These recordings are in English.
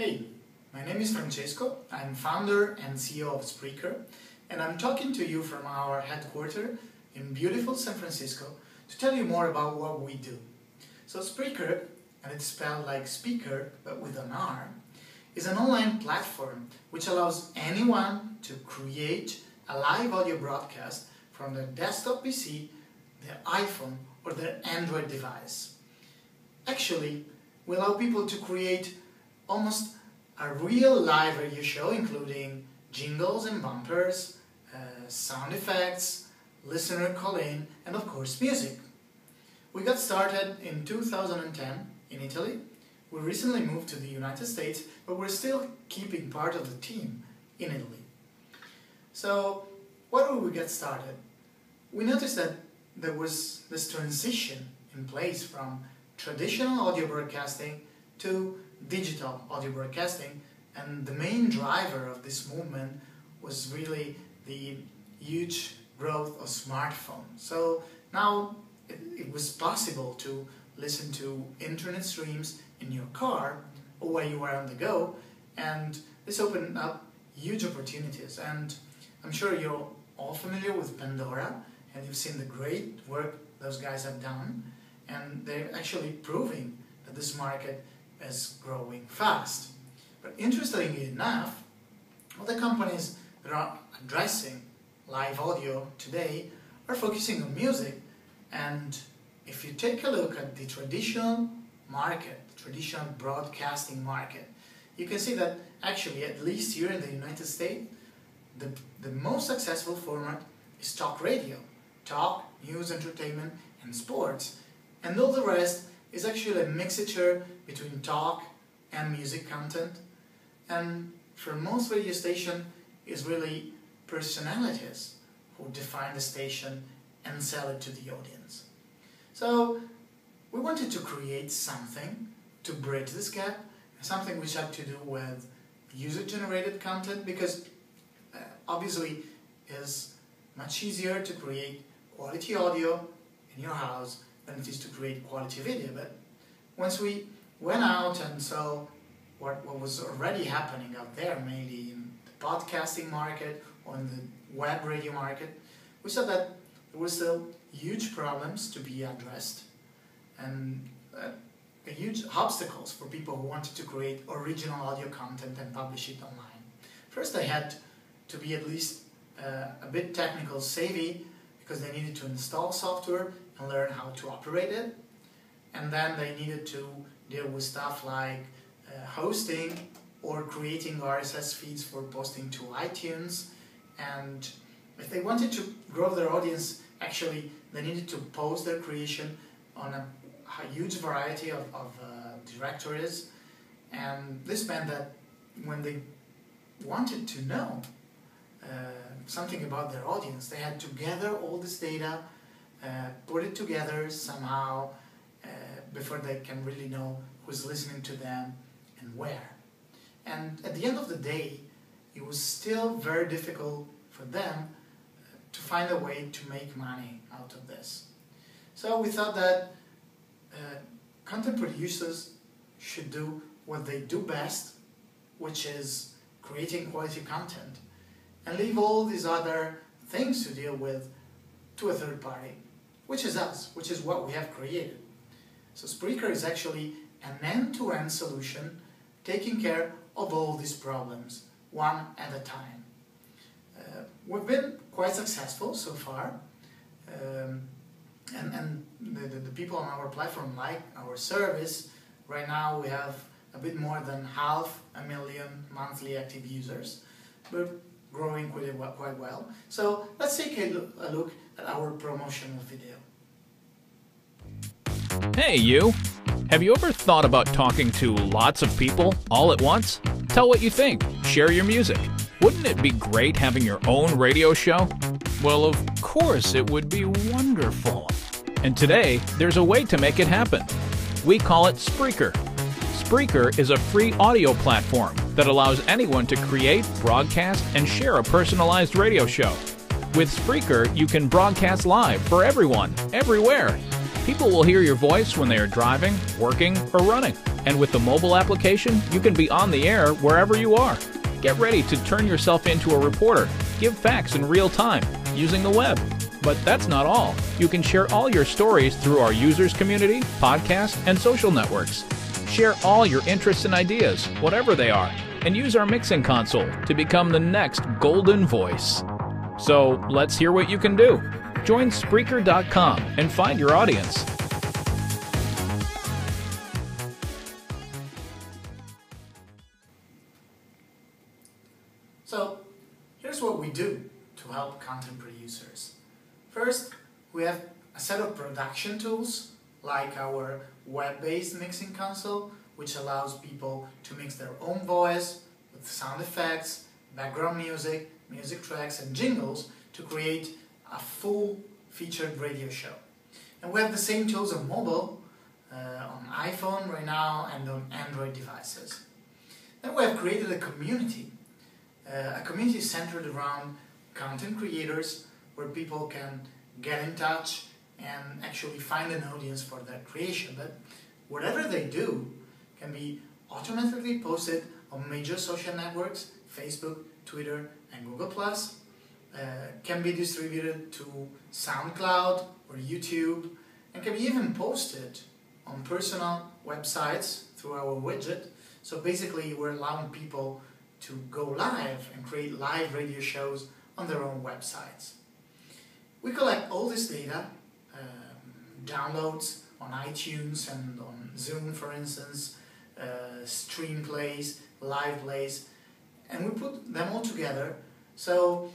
Hey, my name is Francesco. I'm founder and CEO of Spreaker, and I'm talking to you from our headquarters in beautiful San Francisco to tell you more about what we do. So Spreaker, and it's spelled like speaker but with an R, is an online platform which allows anyone to create a live audio broadcast from their desktop PC, their iPhone or their Android device. Actually, we allow people to create almost a real live radio show, including jingles and bumpers, sound effects, listener call-in, and of course music. We got started in 2010 in Italy. We recently moved to the United States, but we're still keeping part of the team in Italy. So, why did we get started? We noticed that there was this transition in place from traditional audio broadcasting to digital audio broadcasting, and the main driver of this movement was really the huge growth of smartphones. So now it was possible to listen to internet streams in your car or while you were on the go, and this opened up huge opportunities. And I'm sure you're all familiar with Pandora, and you've seen the great work those guys have done, and they're actually proving that this market is growing fast. But interestingly enough, all the companies that are addressing live audio today are focusing on music. And if you take a look at the traditional market, the traditional broadcasting market, you can see that actually, at least here in the United States, the most successful format is talk radio. Talk, news, entertainment, and sports. And all the rest is actually a mixture between talk and music content. And for most radio stations, it's really personalities who define the station and sell it to the audience. So we wanted to create something to bridge this gap, something which had to do with user-generated content, because obviously it's much easier to create quality audio in your house than it is to create quality video. But once we went out and saw what was already happening out there, mainly in the podcasting market or in the web radio market, we saw that there were still huge problems to be addressed and huge obstacles for people who wanted to create original audio content and publish it online. First, they had to be at least a bit technical savvy, because they needed to install software and learn how to operate it. And then they needed to deal with stuff like hosting or creating RSS feeds for posting to iTunes. And if they wanted to grow their audience, actually they needed to post their creation on a huge variety of directories. And this meant that when they wanted to know something about their audience, they had to gather all this data, put it together somehow before they can really know who's listening to them and where. And at the end of the day, it was still very difficult for them to find a way to make money out of this. So we thought that content producers should do what they do best, which is creating quality content, and leave all these other things to deal with to a third party, which is us, which is what we have created. So Spreaker is actually an end-to-end solution taking care of all these problems, one at a time. We've been quite successful so far, and the people on our platform like our service. Right now we have a bit more than 500,000 monthly active users, but growing quite well. So let's take a look at our promotional video. Hey you! Have you ever thought about talking to lots of people all at once? Tell what you think, share your music. Wouldn't it be great having your own radio show? Well, of course it would be wonderful. And today, there's a way to make it happen. We call it Spreaker. Spreaker is a free audio platform that allows anyone to create, broadcast, and share a personalized radio show. With Spreaker, you can broadcast live for everyone, everywhere. People will hear your voice when they are driving, working, or running. And with the mobile application, you can be on the air wherever you are. Get ready to turn yourself into a reporter. Give facts in real time using the web. But that's not all. You can share all your stories through our users community, podcast, and social networks. Share all your interests and ideas, whatever they are, and use our mixing console to become the next golden voice. So let's hear what you can do. Join Spreaker.com and find your audience. So here's what we do to help content producers. First, we have a set of production tools like our web-based mixing console, which allows people to mix their own voice with sound effects, background music, music tracks and jingles to create a full featured radio show. And we have the same tools on mobile, on iPhone right now and on Android devices. Then we have created a community centered around content creators where people can get in touch and actually find an audience for their creation. But whatever they do can be automatically posted on major social networks, Facebook, Twitter and Google+, can be distributed to SoundCloud or YouTube, and can be even posted on personal websites through our widget. So basically we're allowing people to go live and create live radio shows on their own websites. We collect all this data, downloads on iTunes and on Zoom for instance, stream plays, live plays, and we put them all together so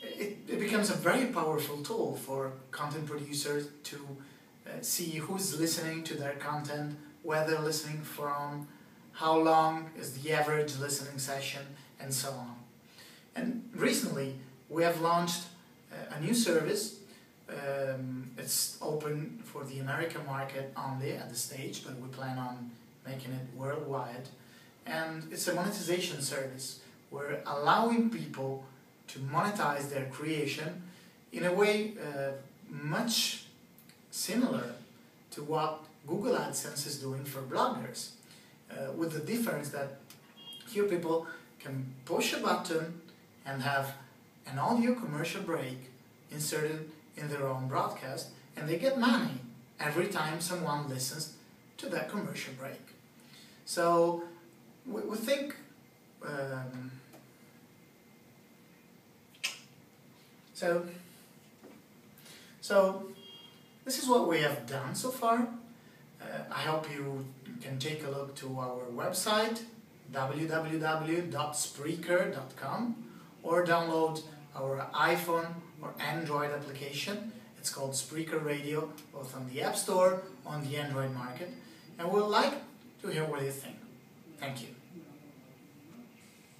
it becomes a very powerful tool for content producers to see who's listening to their content, where they're listening from, how long is the average listening session, and so on. And recently we have launched a new service. It's open for the American market only at this stage, but we plan on making it worldwide. And it's a monetization service. We're allowing people to monetize their creation in a way much similar to what Google AdSense is doing for bloggers, with the difference that here people can push a button and have an audio commercial break inserted in their own broadcast, and they get money every time someone listens to that commercial break. So we think So this is what we have done so far. I hope you can take a look to our website www.spreaker.com or download our iPhone or Android application. It's called Spreaker Radio, both on the App Store, on the Android market, and we'd like to hear what you think. Thank you.